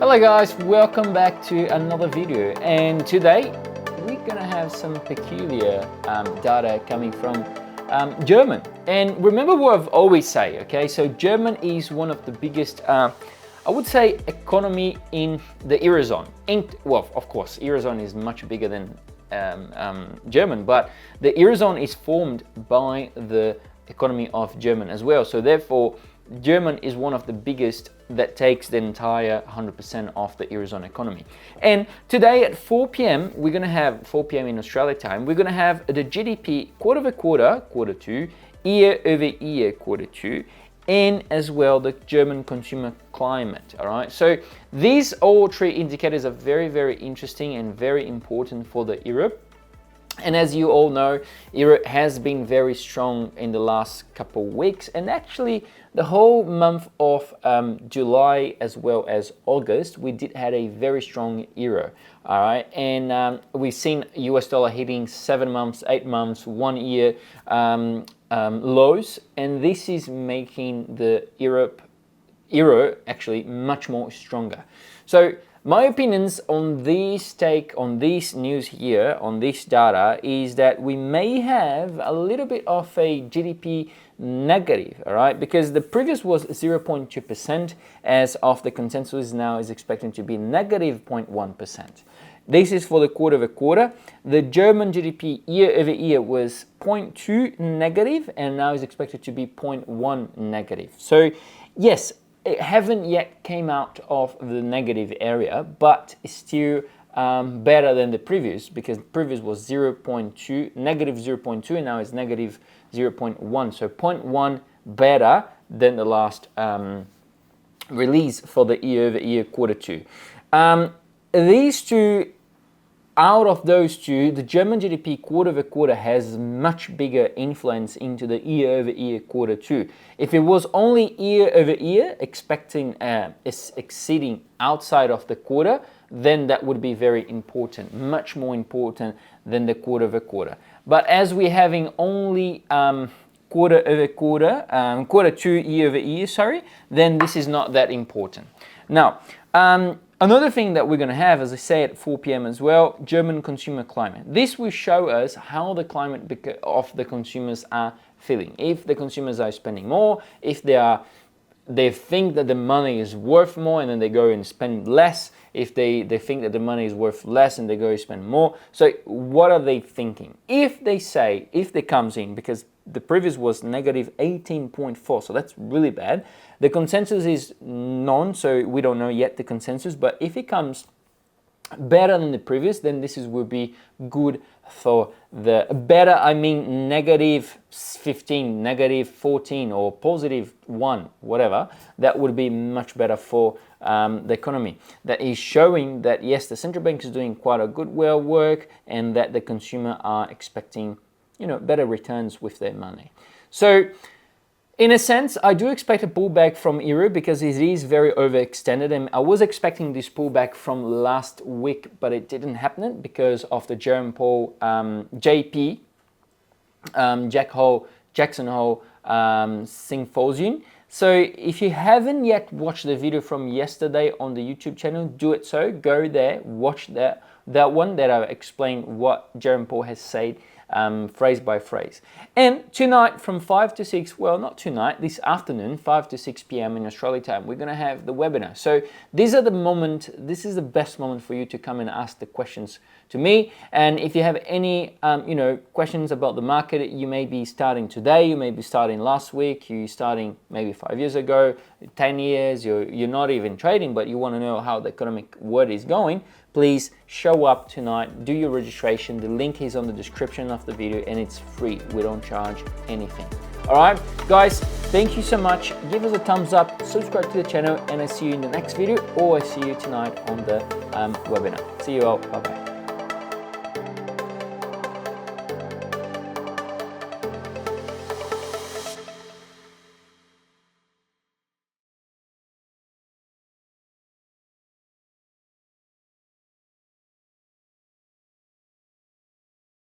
Hello guys, welcome back to another video, and today we're gonna have some peculiar data coming from German. And remember what I've always say, okay? So German is one of the biggest, I would say, economy in the Eurozone. Well, of course, Eurozone is much bigger than German, but the Eurozone is formed by the economy of German as well. So therefore, German is one of the biggest that takes the entire 100% of the Eurozone economy. And today at 4 p.m, we're going to have 4 p.m. in Australia time, we're going to have the GDP quarter-over-quarter, quarter two, year-over-year, quarter two, and as well the German consumer climate. All right, so these all three indicators are very, very interesting and very important for the Europe. And as you all know, Europe has been very strong in the last couple of weeks, and actually the whole month of July as well as August, we did had a very strong euro. All right, and we've seen US dollar hitting 7 months, 8 months, 1 year lows, and this is making the euro actually much more stronger. So my opinions on this news here, on this data, is that we may have a little bit of a GDP negative, all right? Because the previous was 0.2%, as of the consensus now is expecting to be negative 0.1%. This is for the quarter-over-quarter. The German GDP year-over-year was 0.2 negative, and now is expected to be 0.1 negative. So yes, it haven't yet came out of the negative area, but it's still better than the previous, because the previous was 0.2, negative 0.2, and now it's negative 0.1. So 0.1 better than the last release for the year-over-year quarter two. These two, out of those two, the German GDP quarter-over-quarter has much bigger influence into the year-over-year quarter two. If it was only year-over-year, exceeding outside of the quarter, then that would be very important, much more important than the quarter-over-quarter. But as we're having only quarter-over-quarter, quarter two year-over-year, sorry, then this is not that important. Now, another thing that we're going to have, as I say, at 4 p.m. as well, German consumer climate. This will show us how the climate of the consumers are feeling. If the consumers are spending more, if they think that the money is worth more and then they go and spend less, if they think that the money is worth less and they go and spend more. So what are they thinking? If they comes in, because the previous was negative 18.4, so that's really bad. The consensus is none, so we don't know yet the consensus, but if it comes better than the previous, then this will be good for the better, I mean negative 15, negative 14, or positive 1, whatever. That would be much better for the economy. That is showing that yes, the central bank is doing quite a good work, and that the consumer are expecting, better returns with their money. So in a sense, I do expect a pullback from euro because it is very overextended, and I was expecting this pullback from last week, but it didn't happen because of the Jerome Powell, JP, Jackson Hole symposium. So if you haven't yet watched the video from yesterday on the YouTube channel, do it so. Go there, watch that one that I explained what Jerome Powell has said, phrase by phrase. And tonight from 5 to 6, well, not tonight, this afternoon, 5 to 6 p.m. in Australia time, we're going to have the webinar. So this is the best moment for you to come and ask the questions to me. And if you have any, questions about the market, you may be starting today, you may be starting last week, you're starting maybe 5 years ago, 10 years, you're not even trading, but you want to know how the economic world is going, please show up tonight, do your registration. The link is on the description of the video, and it's free. We don't charge anything. All right, guys, thank you so much. Give us a thumbs up, subscribe to the channel, and I see you in the next video, or I see you tonight on the webinar. See you all. Bye-bye.